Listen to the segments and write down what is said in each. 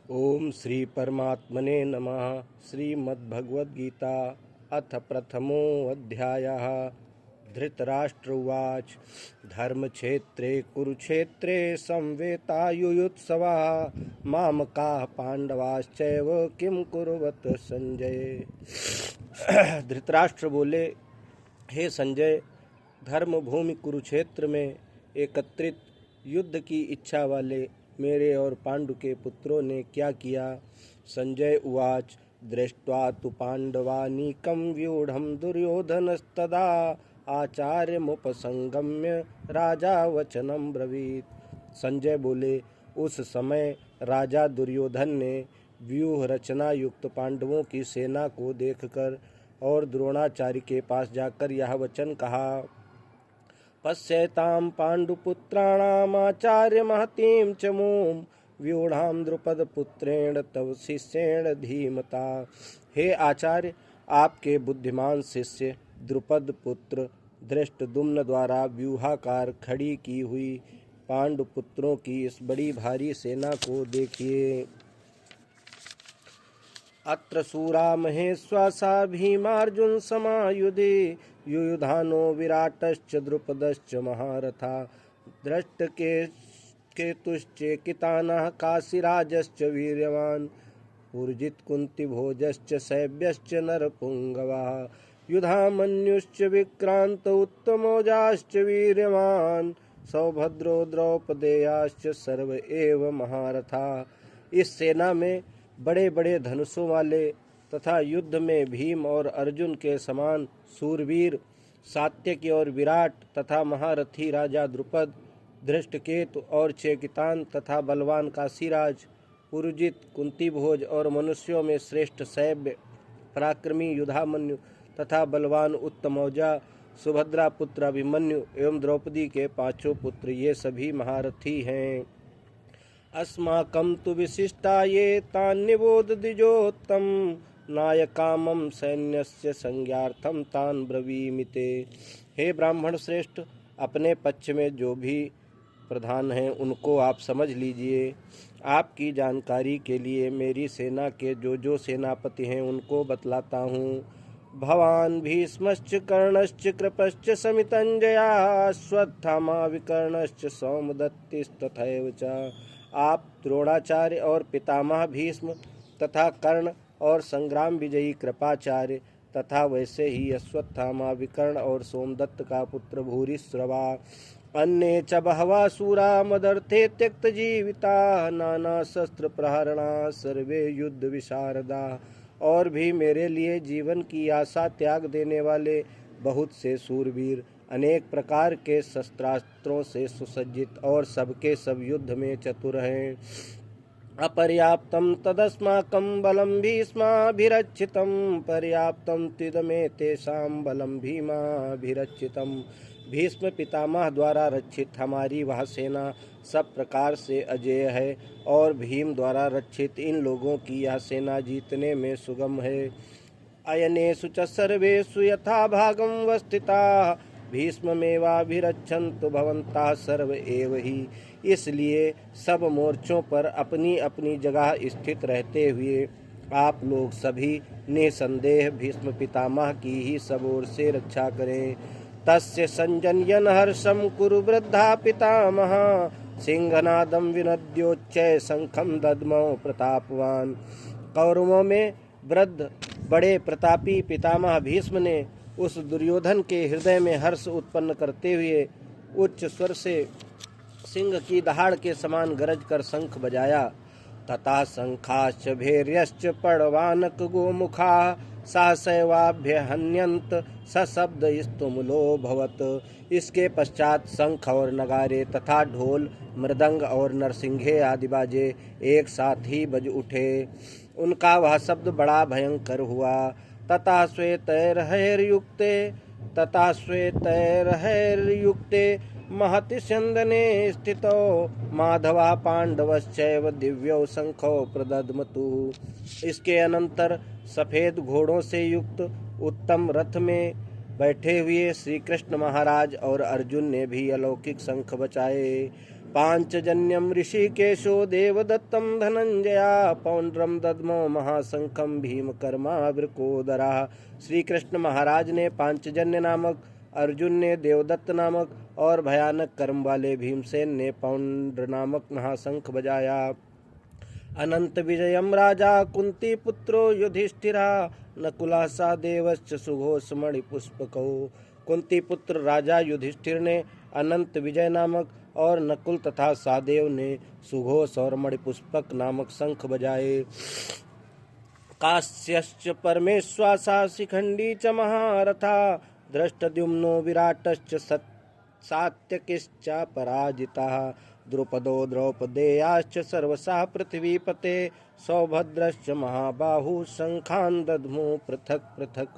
ओम श्री परमात्मने नमः। श्रीमद्भगवद्गीता अथ प्रथमोऽध्यायः। धृतराष्ट्र उवाच धर्मक्षेत्रे कुरुक्षेत्रे संवेतायुयुत्सवः मामकाः पांडवाश्चैव किं कुर्वत संजय। धृतराष्ट्र बोले, हे संजय, धर्म भूमि कुरुक्षेत्र में एकत्रित युद्ध की इच्छा वाले मेरे और पांडु के पुत्रों ने क्या किया। संजय उवाच दृष्ट्वा तु पांडवानीकं व्यूढ़ं दुर्योधनस्तदा आचार्यमुपसंगम्य राजा वचनं ब्रवीत। संजय बोले, उस समय राजा दुर्योधन ने व्यूह रचना युक्त पांडवों की सेना को देखकर और द्रोणाचार्य के पास जाकर यह वचन कहा। पश्यतां पाण्डुपुत्राणामाचार्य महतीं च मूं व्यूढ़ां द्रुपदपुत्रेण तव शिष्येण धीमता। हे आचार्य, आपके बुद्धिमान शिष्य द्रुपद पुत्र धृष्टद्युम्न द्वारा व्यूहाकार खड़ी की हुई पांडुपुत्रों की इस बड़ी भारी सेना को देखिए। अत्र शूरा महेश्वासा भीमार्जुन समायुधे युयुधानो विराटश्च द्रुपदश्च महारथा दृष्टकेतुश्चेकितानः काशीराजश्च वीर्यवान् पुरजित कुन्तिभोजश्च शैब्यश्च नरपुङ्गवः युधामन्युश्च विक्रान्त उत्तमौजाश्च वीर्यवान् सौभद्रो द्रौपदेयाश्च सर्व एव महारथा। इस सेना में बड़े बड़े धनुषों वाले तथा युद्ध में भीम और अर्जुन के समान सूरवीर सात्यकी और विराट तथा महारथी राजा द्रुपद, धृष्टकेतु और चेकितान तथा बलवान काशीराज, पुरुजित, कुंतीभोज और मनुष्यों में श्रेष्ठ शैब्य, पराक्रमी युधामन्यु तथा बलवान उत्तमौजा, सुभद्रा पुत्र अभिमन्यु एवं द्रौपदी के पांचों पुत्र, ये सभी महारथी हैं। अस्माकं तु विशिष्टा ये तान्निबोध द्विजोत्तम नायकामं सैन्यस्य संज्ञार्थं तान् ब्रवीमिते। हे ब्राह्मण श्रेष्ठ, अपने पक्ष में जो भी प्रधान हैं उनको आप समझ लीजिए। आपकी जानकारी के लिए मेरी सेना के जो सेनापति हैं उनको बतलाता हूँ। भवान भीष्मश्च कर्णश्च कृपश्च समितञ्जया अश्वत्थामा विकर्णश्च सौमदत्तिस्तथैव च। आप द्रोणाचार्य और पितामह भीष्म तथा कर्ण और संग्राम विजयी कृपाचार्य तथा वैसे ही अश्वत्थामा, विकर्ण और सोमदत्त का पुत्र भूरिश्रवा, अन्ये च बहवा शूरा मदर्थे त्यक्त जीविता नाना शस्त्र प्रहरणा सर्वे युद्ध विशारदा। और भी मेरे लिए जीवन की आशा त्याग देने वाले बहुत से सूरवीर अनेक प्रकार के शस्त्रास्त्रों से सुसज्जित और सबके सब युद्ध में चतुर हैं। अपर्याप्तं तदस्माकं बलं भीष्माभिरक्षितं पर्याप्तं तिदमेतेषां बलं भीमाभिरक्षितं। भीष्म पितामह द्वारा रक्षित हमारी वह सेना सब प्रकार से अजेय है और भीम द्वारा रक्षित इन लोगों की यह सेना जीतने में सुगम है। अयनेषु च सर्वेषु यथा भागं वस्थिताः भीष्ममेवाभिरक्षन्तु भवन्तः सर्व एव ही। इसलिए सब मोर्चों पर अपनी अपनी जगह स्थित रहते हुए आप लोग सभी निसंदेह भीष्म पितामह की ही सब ओर से रक्षा करें। तस्य संजनयन हर्षं कुरु वृद्धा पितामह सिंहनादं विनद्योच्चै शंखं दद्मौ प्रतापवान। कौरवों में वृद्ध बड़े प्रतापी पितामह भीष्म ने उस दुर्योधन के हृदय में हर्ष उत्पन्न करते हुए उच्च स्वर से सिंह की दहाड़ के समान गरज कर शंख बजाया। तथा शंखाश्च भैर्यश्च पड़वानक गोमुखा सहसैवाभ्य हन्यंत सशब्द स्तुमुलो भवत। इसके पश्चात शंख और नगारे तथा ढोल, मृदंग और नरसिंघे आदि बाजे एक साथ ही बज उठे। उनका वह शब्द बड़ा भयंकर हुआ। तथा श्वेतैर्हैर्युक्ते महति स्यन्दने स्थितो माधवा पांडवश्चैव दिव्यो शंखो प्रदद्मतु। इसके अनंतर सफेद घोड़ों से युक्त उत्तम रथ में बैठे हुए श्री कृष्ण महाराज और अर्जुन ने भी अलौकिक शंख बजाए। पांचजन्यम ऋषिकेशो देवदत्तं धनंजया पौंड्रम दद्मो महाशंखम भीमकर्मा वृकोदरा। श्री कृष्ण महाराज ने पांचजन्य नामक, अर्जुन ने देवदत्त नामक और भयानक कर्म वाले भीमसेन ने पौंड्र नामक महाशंख बजाया। अनंत विजयम राजा कुंती पुत्रो युधिष्ठिरा नकुला सा देवश्च सुघोष मणिपुष्पको। कुंती पुत्र राजा युधिष्ठिर ने अनंत विजय नामक और नकुल तथा सादेव ने सुघोष और मणिपुष्पक नामक शंख बजाए। काश्यश्च परमेश्वासा शिखंडी च महारथा दृष्टद्युम्नो विराटश्च सात्यकिश्च पराजिताः। द्रुपदो द्रौपदेयाश्च सर्वशः पृथ्वीपते सौभद्रश्च महाबाहु शंखान् दद्मो पृथक पृथक।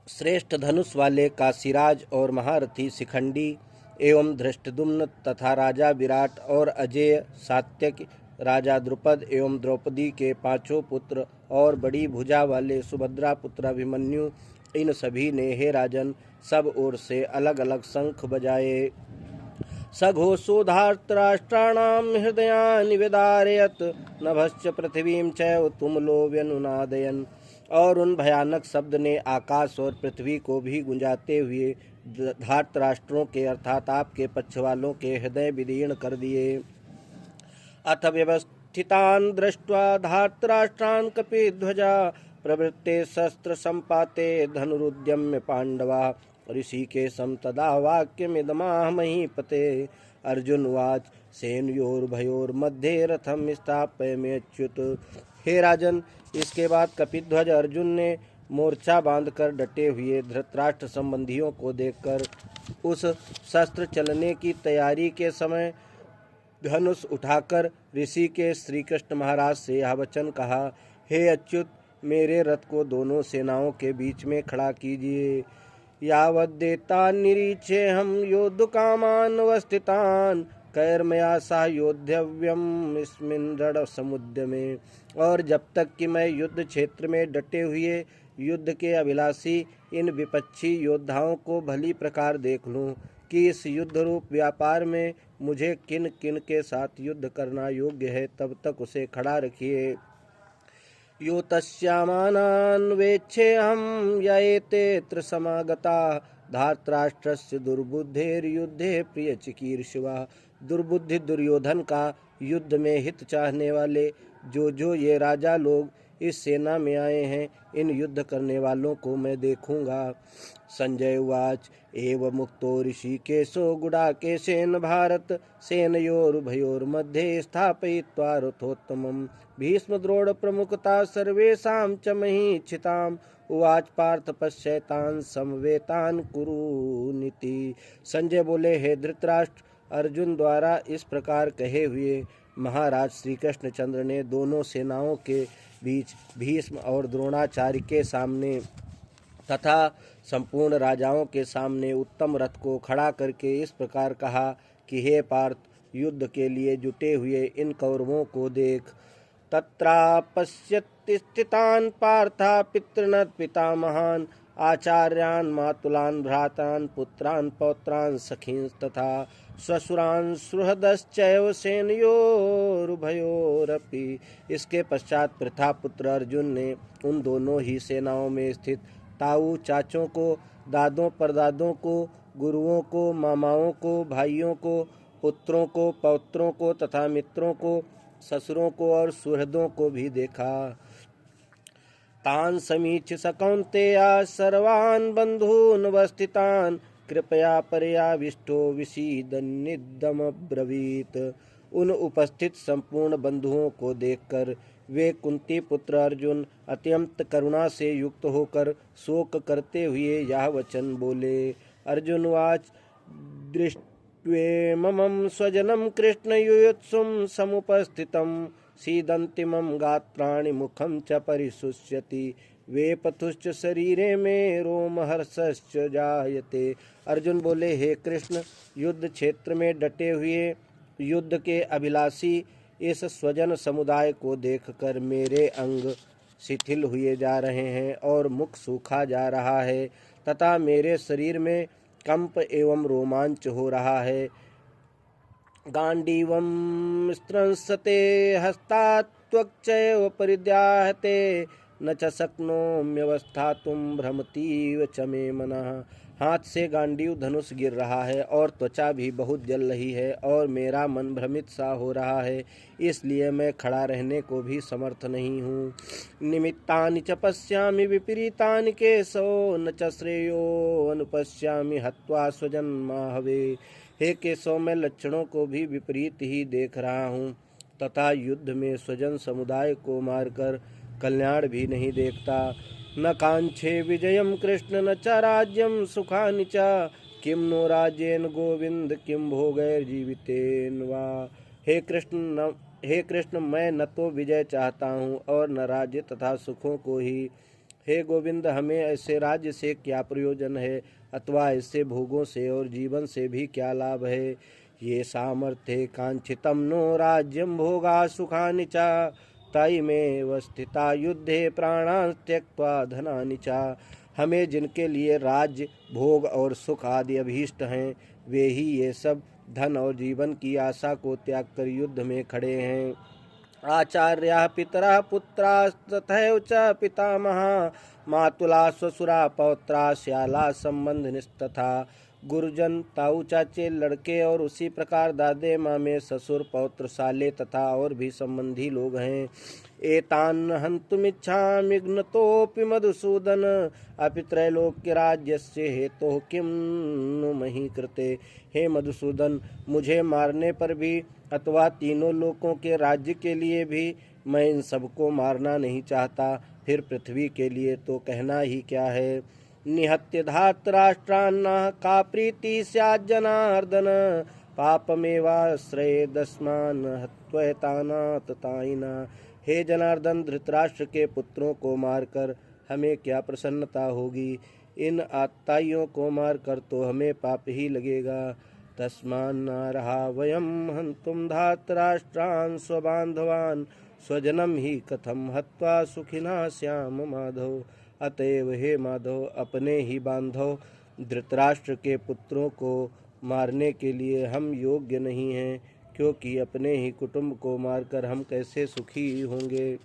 श्रेष्ठ धनुष वाले काशीराज और महारथी शिखंडी एवं धृष्टद्युम्न तथा राजा विराट और अजेय सात्यकी, राजा द्रुपद एवं द्रौपदी के पांचों पुत्र और बड़ी भुजा वाले सुभद्रा पुत्र अभिमन्यु, इन सभी ने हे राजन सब ओर से अलग अलग शंख बजाए। सघोषो धार्तराष्ट्राणां हृदयानि विदारयत् नभश्च पृथ्वीं चैव तुमुलो व्यनुनादयन्। और उन भयानक शब्द ने आकाश और पृथ्वी को भी गुंजाते हुए धार्तराष्ट्रों के अर्थात आपके पक्ष वालों के हृदय विदीर्ण कर दिए। अथ व्यवस्थितान् दृष्ट्वा धार्तराष्ट्रान् कपिध्वजा प्रवृत्ते शस्त्र संपाते धनुरुद्यम्य पांडवा ऋषिकेशं तदा वाक्यमिदमाह महीपते। अर्जुन उवाच सेनयोर्भयोर्मध्ये रथं स्थापयाम्यच्युत। हे राजन, इसके बाद कपिध्वज अर्जुन ने मोर्चा बांधकर डटे हुए धृतराष्ट्र संबंधियों को देखकर उस शस्त्र चलने की तैयारी के समय धनुष उठाकर ऋषि के श्री कृष्ण महाराज से यह वचन कहा, हे अच्युत, मेरे रथ को दोनों सेनाओं के बीच में खड़ा कीजिए। यावद्देतान् निरीक्षे हम योद्धुकामान् अवस्थितान् कैर्मया सह योद्धव्यम् इस्मिन् रण समुद्र में। और जब तक कि मैं युद्ध क्षेत्र में डटे हुए युद्ध के अभिलाषी इन विपक्षी योद्धाओं को भली प्रकार देख लूं कि इस युद्ध रूप व्यापार में मुझे किन किन के साथ युद्ध करना योग्य है, तब तक उसे खड़ा रखिए। यो तस्यामानान्वेच्छेऽहं यएतेऽत्र समागता धार्तराष्ट्रस्य दुर्बुद्धेर्युद्धे प्रियचिकीर्षवा। दुर्बुद्धि दुर्योधन का युद्ध में हित चाहने वाले जो ये राजा लोग इस सेना में आए हैं, इन युद्ध करने वालों को मैं देखूंगा। संजय उवाच एव मुक्तो ऋषिकेशो गुडाकेशेन भारत सेनयोरुभयोर्मध्ये स्थापयित्वा रथोत्तमम् भीष्मद्रोण प्रमुखता सर्वेषां च महीक्षिताम् उवाच पार्थ पश्यैतान् समवेतान् कुरुनीति। संजय बोले, हे धृतराष्ट्र, अर्जुन द्वारा इस प्रकार कहे हुए महाराज श्री कृष्णचंद्र ने दोनों सेनाओं के बीच भीष्म और द्रोणाचार्य के सामने तथा संपूर्ण राजाओं के सामने उत्तम रथ को खड़ा करके इस प्रकार कहा कि हे पार्थ, युद्ध के लिए जुटे हुए इन कौरवों को देख। तत्रापश्यति स्थितान् पार्था पितृनत् पितामहान् आचार्यान् मातुलान् भ्रातान् पुत्रान् पौत्रान् सखींस् तथा श्वशुरान् सुहृदश्चैव सेनयोरुभयोरपि। इसके पश्चात प्रथापुत्र अर्जुन ने उन दोनों ही सेनाओं में स्थित ताऊ चाचों को, दादों परदादों को, गुरुओं को, मामाओं को, भाइयों को, पुत्रों को, पौत्रों को तथा मित्रों को, ससुरों को और सुहृदों को भी देखा। तान् समीक्ष्य स कौन्तेय सर्वान् बन्धून् वस्थितान् कृपया पर्याविष्टो विषीदन्निदमब्रवीत्। उन उपस्थित संपूर्ण बंधुओं को देखकर वे कुंती पुत्र अर्जुन अत्यंत करुणा से युक्त होकर शोक करते हुए यह वचन बोले। अर्जुन वाच दृष्ट्वेमं स्वजनं कृष्ण युयुत्सुं समुपस्थितं सीदन्ति मम गात्राणि मुखं च परिशुष्यति वेपथुश्च शरीरे में रोमहर्षश्च जायते। अर्जुन बोले, हे कृष्ण, युद्ध क्षेत्र में डटे हुए युद्ध के अभिलाषी इस स्वजन समुदाय को देखकर मेरे अंग शिथिल हुए जा रहे हैं और मुख सूखा जा रहा है तथा मेरे शरीर में कंप एवं रोमांच हो रहा है। गांडीवं स्त्रंसते हस्तात् त्वक्चैव परिद्याहते न च शक्नोम्यवस्थातुं भ्रमतीव च मे मनः। हाथ से गांडीव धनुष गिर रहा है और त्वचा भी बहुत जल रही है और मेरा मन भ्रमित सा हो रहा है, इसलिए मैं खड़ा रहने को भी समर्थ नहीं हूँ। निमित्तानि च पश्यामि विपरीतानि केशव न च श्रेयो अनुपश्यामि हत्वा स्वजन्माहवे। हे केशव, मैं लक्षणों को भी विपरीत ही देख रहा हूँ तथा युद्ध में स्वजन समुदाय को मारकर कल्याण भी नहीं देखता। न कांक्षे विजयम कृष्ण न च राज्यम सुखानि च किम नो राज्येन गोविंद किम भोगैर्जीवितेन वा। हे कृष्ण, मैं न तो विजय चाहता हूँ और न राज्य तथा सुखों को ही। हे गोविंद, हमें ऐसे राज्य से क्या प्रयोजन है अथवा ऐसे भोगों से और जीवन से भी क्या लाभ है। ये सामर्थ्य कांक्षितम नो राज्यम भोगा सुखानि च तयमेव स्थिता युद्धे प्राणान् त्यक्त्वा धनानि च। हमें जिनके लिए राज्य भोग और सुख आदि अभीष्ट हैं, वे ही ये सब धन और जीवन की आशा को त्याग कर युद्ध में खड़े हैं। आचार्याः पितरः पुत्रास्तथैव च पितामहा मातुला स्वसुरा पौत्रा श्याला संबंधिनस्तथा। गुरुजन ताऊ चाचे लड़के और उसी प्रकार दादे मामे ससुर पौत्र साले तथा और भी संबंधी लोग हैं। एतान् हन्तुमिच्छामि घ्नतोऽपि मधुसूदन अपि त्रैलोक्य राज्यस्य हेतोः किं नु मही कृते। हे मधुसूदन, मुझे मारने पर भी अथवा तीनों लोकों के राज्य के लिए भी मैं इन सबको मारना नहीं चाहता, फिर पृथ्वी के लिए तो कहना ही क्या है। निहत्य धातराष्ट्रान्नः का प्रीति स्यात् जनार्दन पापमेवाश्रयेदस्मान् हत्वैतानाततायिना। हे जनार्दन, धृतराष्ट्र के पुत्रों को मारकर हमें क्या प्रसन्नता होगी, इन आतताइयों को मारकर तो हमें पाप ही लगेगा। तस्मान्नार्हा वयं हन्तुं धातराष्ट्रान् स्वबान्धवान् स्वजनं हि कथं हत्वा सुखिनः स्याम माधव। अतएव हे माधव, अपने ही बांधव धृतराष्ट्र के पुत्रों को मारने के लिए हम योग्य नहीं हैं, क्योंकि अपने ही कुटुंब को मारकर हम कैसे सुखी होंगे।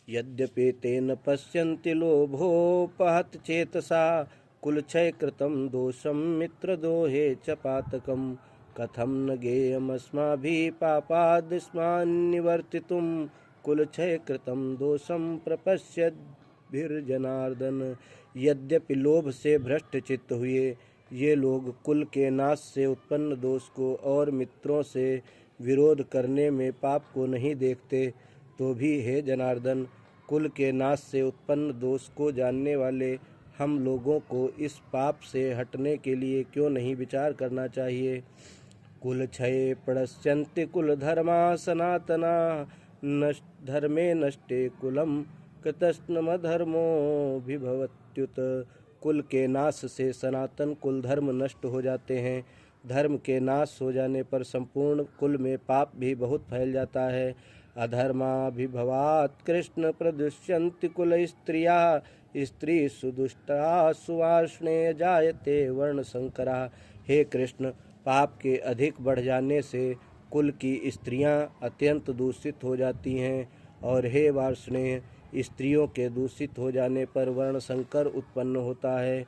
यद्यपि तेन पश्यन्ति लोभोपहत चेतसा कुलक्षय कृतं दोषं मित्रद्रोहे च पातकम् कथं न गेयमस्माभिः पापादस्मान्निवर्तितुं कुलक्षय कृतं दोषं प्रपश्यद्भिर्जनार्दन। यद्यपि लोभ से भ्रष्ट चित्त हुए ये लोग कुल के नाश से उत्पन्न दोष को और मित्रों से विरोध करने में पाप को नहीं देखते, तो भी हे जनार्दन, कुल के नाश से उत्पन्न दोष को जानने वाले हम लोगों को इस पाप से हटने के लिए क्यों नहीं विचार करना चाहिए। कुल क्षये प्रणश्यन्ति कुल धर्मा सनातना धर्मे नष्टे कुलम कृतस्नमधर्मोऽभिभवत्युत। कुल के नाश से सनातन कुल धर्म नष्ट हो जाते हैं। धर्म के नाश हो जाने पर संपूर्ण कुल में पाप भी बहुत फैल जाता है। अधर्माभिभवात् कृष्ण प्रदुष्यन्ति कुल स्त्रिया स्त्री सुदुष्टा सुवार्ष्णे जायते वर्ण संकरा। हे कृष्ण, पाप के अधिक बढ़ जाने से कुल की स्त्रियां अत्यंत दूषित हो जाती हैं, और हे वार्ष्णेय, स्त्रियों के दूषित हो जाने पर वर्ण संकर उत्पन्न होता है।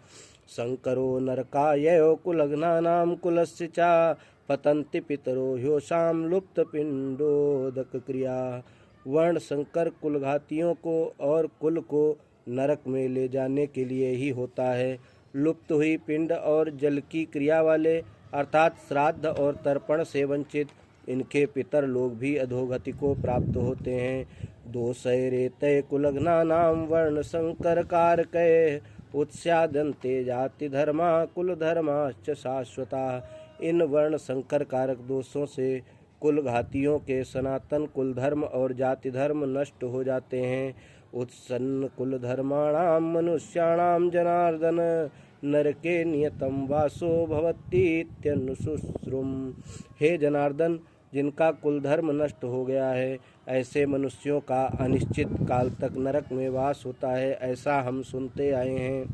संकरो नरकाययो कुलघ्नानां कुलस्य च पतन्ति पितरो ह्योषां लुप्त पिंडोदक क्रिया। वर्ण संकर कुलघातियों को और कुल को नरक में ले जाने के लिए ही होता है। लुप्त हुई पिंड और जल की क्रिया वाले अर्थात श्राद्ध और तर्पण से वंचित इनके पितर लोग भी अधोगति को प्राप्त होते हैं। दोषैरेतै कुलघ्नानां वर्ण संकर कारकै उत्स्यादन्ते जाति धर्मा कुल धर्माश्च शाश्वता। इन वर्ण संकर कारक दोषों से कुल घातियों के सनातन कुल धर्म और जाति धर्म नष्ट हो जाते हैं। उत्सन्न कुल धर्माणाम मनुष्याणाम जनार्दन नरके नियतम वासो भवतीत्यनुशुश्रुम। हे जनार्दन, जिनका कुल धर्म नष्ट हो गया है ऐसे मनुष्यों का अनिश्चित काल तक नरक में वास होता है, ऐसा हम सुनते आए हैं।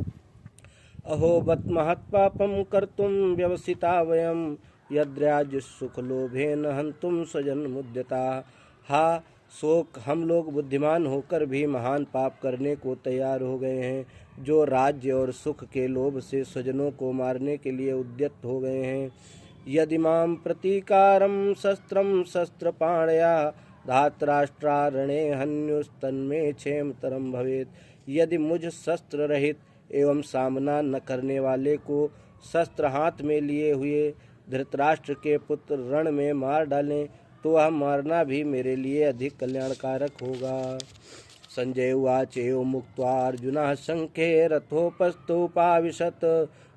अहो बत महत्पापं कर्तुं व्यवसिता वयं यद्राज्य सुख लोभेन हंतुम स्वजन मुद्यता। हा शोक, हम लोग बुद्धिमान होकर भी महान पाप करने को तैयार हो गए हैं, जो राज्य और सुख के लोभ से स्वजनों को मारने के लिए उद्यत हो गए हैं। यदि मां प्रतीकारं शस्त्रं शस्त्रपाणया धातराष्ट्रारणे हन्युस्तन्मे क्षेमतरं भवेत्। यदि मुझ शस्त्र रहित एवं सामना न करने वाले को शस्त्र हाथ में लिए हुए धृतराष्ट्र के पुत्र रण में मार डालें तो वह मारना भी मेरे लिए अधिक कल्याणकारक होगा। संजय उवाच एवं मुक्त्वा अर्जुनः शंखे रथोपस्थोपाविशत्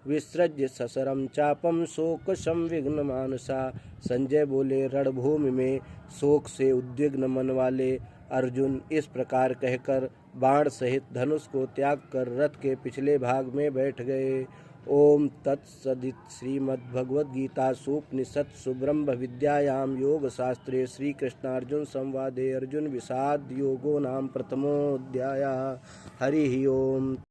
विसृज्य ससरम चापम शोक संविघ्न मानसा। संजय बोले, रणभूमि में शोक से उद्विग्न मन वाले अर्जुन इस प्रकार कहकर बाण सहित धनुष को त्याग कर रथ के पिछले भाग में बैठ गए। ओम तत्सदिति श्रीमद्भगवद्गीतासु उपनिषत्सु ब्रह्म विद्यायां योग शास्त्रे श्री कृष्णार्जुन संवादे अर्जुन विषाद योगो नाम प्रथमोऽध्यायः। हरि ओम।